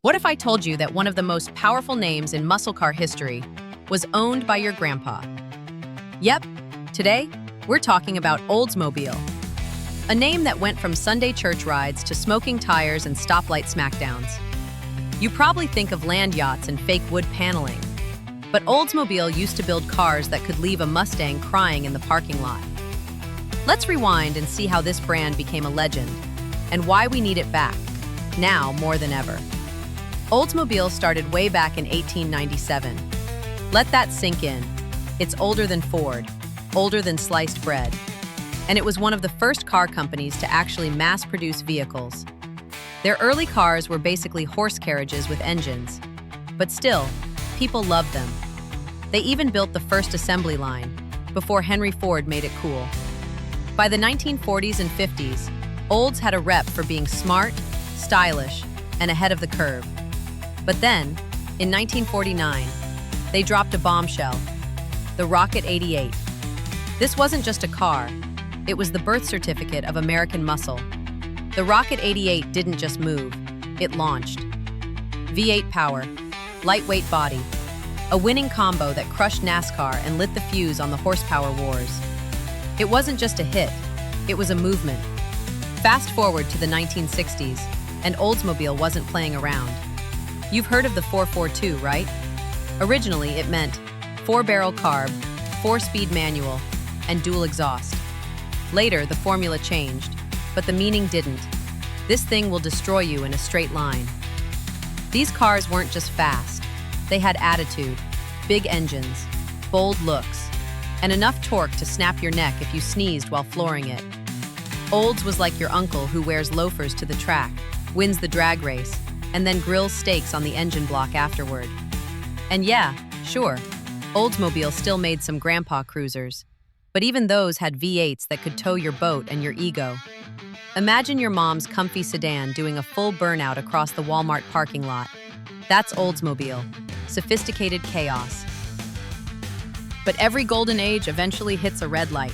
What if I told you that one of the most powerful names in muscle car history was owned by your grandpa? Yep, today we're talking about Oldsmobile, a name that went from Sunday church rides to smoking tires and stoplight smackdowns. You probably think of land yachts and fake wood paneling, but Oldsmobile used to build cars that could leave a Mustang crying in the parking lot. Let's rewind and see how this brand became a legend and why we need it back, now more than ever. Oldsmobile started way back in 1897. Let that sink in. It's older than Ford, older than sliced bread. And it was one of the first car companies to actually mass-produce vehicles. Their early cars were basically horse carriages with engines. But still, people loved them. They even built the first assembly line, before Henry Ford made it cool. By the 1940s and 50s, Olds had a rep for being smart, stylish, and ahead of the curve. But then, in 1949, they dropped a bombshell, the Rocket 88. This wasn't just a car, it was the birth certificate of American muscle. The Rocket 88 didn't just move, it launched. V8 power, lightweight body, a winning combo that crushed NASCAR and lit the fuse on the horsepower wars. It wasn't just a hit, it was a movement. Fast forward to the 1960s, and Oldsmobile wasn't playing around. You've heard of the 442, right? Originally, it meant 4-barrel carb, 4-speed manual, and dual exhaust. Later, the formula changed, but the meaning didn't. This thing will destroy you in a straight line. These cars weren't just fast. They had attitude, big engines, bold looks, and enough torque to snap your neck if you sneezed while flooring it. Olds was like your uncle who wears loafers to the track, wins the drag race, and then grills steaks on the engine block afterward. And yeah, sure, Oldsmobile still made some grandpa cruisers, but even those had V8s that could tow your boat and your ego. Imagine your mom's comfy sedan doing a full burnout across the Walmart parking lot. That's Oldsmobile, sophisticated chaos. But every golden age eventually hits a red light.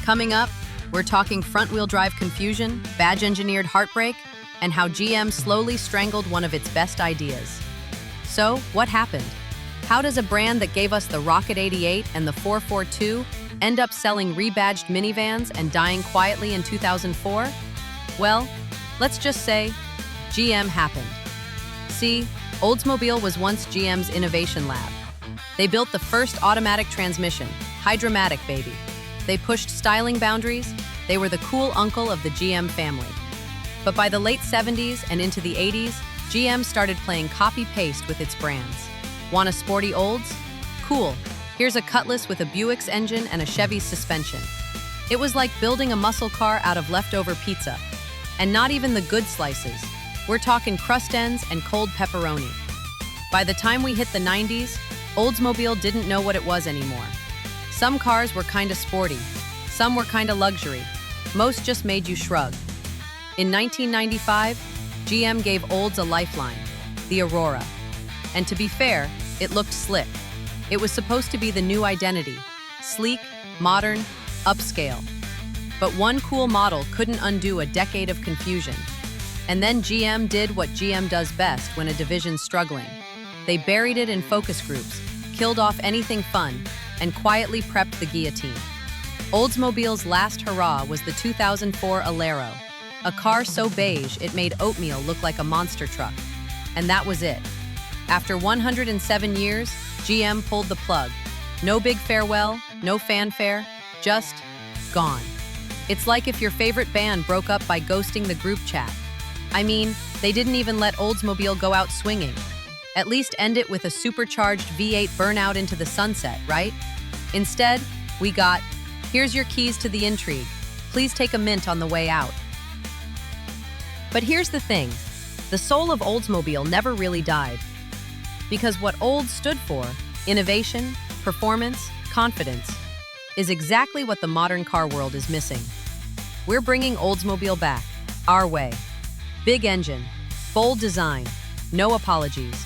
Coming up, we're talking front-wheel drive confusion, badge-engineered heartbreak, and how GM slowly strangled one of its best ideas. So, what happened? How does a brand that gave us the Rocket 88 and the 442 end up selling rebadged minivans and dying quietly in 2004? Well, let's just say, GM happened. See, Oldsmobile was once GM's innovation lab. They built the first automatic transmission, Hydromatic baby. They pushed styling boundaries. They were the cool uncle of the GM family. But by the late 70s and into the 80s, GM started playing copy-paste with its brands. Want a sporty Olds? Cool. Here's a Cutlass with a Buick's engine and a Chevy's suspension. It was like building a muscle car out of leftover pizza. And not even the good slices. We're talking crust ends and cold pepperoni. By the time we hit the 90s, Oldsmobile didn't know what it was anymore. Some cars were kinda sporty. Some were kinda luxury. Most just made you shrug. In 1995, GM gave Olds a lifeline, the Aurora. And to be fair, it looked slick. It was supposed to be the new identity, sleek, modern, upscale. But one cool model couldn't undo a decade of confusion. And then GM did what GM does best when a division's struggling. They buried it in focus groups, killed off anything fun, and quietly prepped the guillotine. Oldsmobile's last hurrah was the 2004 Alero, a car so beige it made oatmeal look like a monster truck. And that was it. After 107 years, GM pulled the plug. No big farewell, no fanfare, just gone. It's like if your favorite band broke up by ghosting the group chat. I mean, they didn't even let Oldsmobile go out swinging. At least end it with a supercharged V8 burnout into the sunset, right? Instead, we got, here's your keys to the intrigue. Please take a mint on the way out. But here's the thing, the soul of Oldsmobile never really died. Because what Olds stood for, innovation, performance, confidence, is exactly what the modern car world is missing. We're bringing Oldsmobile back, our way. Big engine, bold design, no apologies.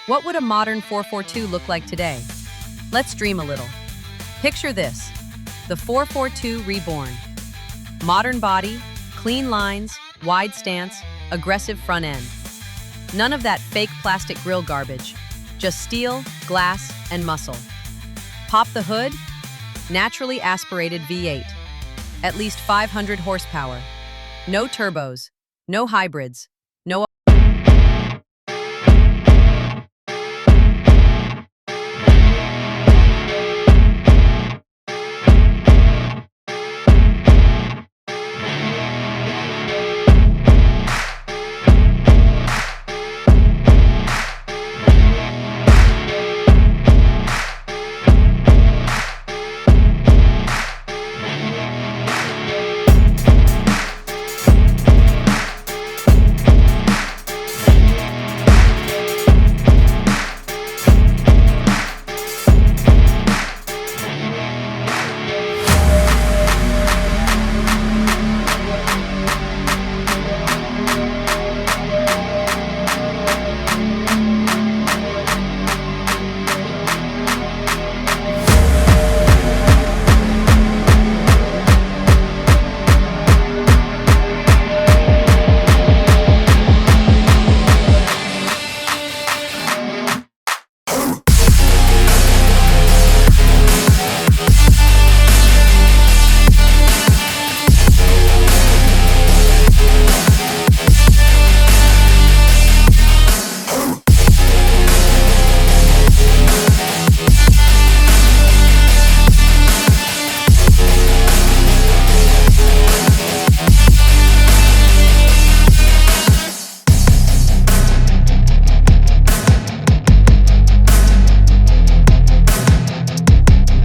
What would a modern 442 look like today? Let's dream a little. Picture this, the 442 reborn. Modern body, clean lines, wide stance, aggressive front end. None of that fake plastic grill garbage. Just steel, glass, and muscle. Pop the hood, naturally aspirated V8. At least 500 horsepower. No turbos, no hybrids,